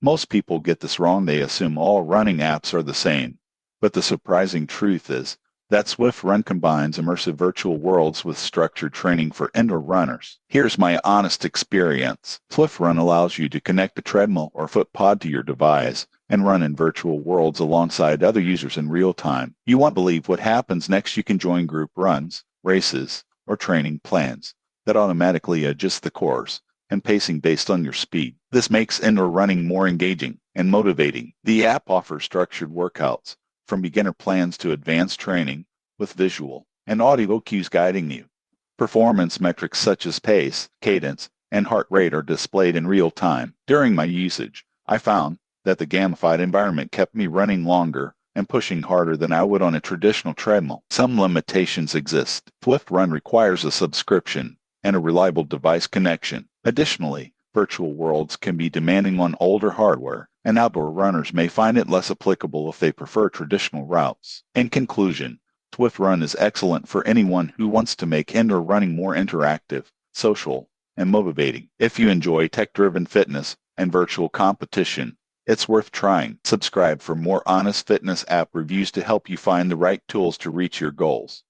Most people get this wrong. They assume all running apps are the same. But the surprising truth is that Swift Run combines immersive virtual worlds with structured training for indoor runners. Here's my honest experience. Swift Run allows you to connect a treadmill or foot pod to your device and run in virtual worlds alongside other users in real time. You won't believe what happens next. You can join group runs, races, or training plans that automatically adjust the course and pacing based on your speed. This makes indoor running more engaging and motivating. The app offers structured workouts, from beginner plans to advanced training, with visual and audio cues guiding you. Performance metrics such as pace, cadence, and heart rate are displayed in real time. During my usage, I found that the gamified environment kept me running longer and pushing harder than I would on a traditional treadmill. Some limitations exist. Swift Run requires a subscription and a reliable device connection. Additionally, virtual worlds can be demanding on older hardware, and outdoor runners may find it less applicable if they prefer traditional routes. In conclusion, Swift Run is excellent for anyone who wants to make indoor running more interactive, social, and motivating. If you enjoy tech-driven fitness and virtual competition, it's worth trying. Subscribe for more honest fitness app reviews to help you find the right tools to reach your goals.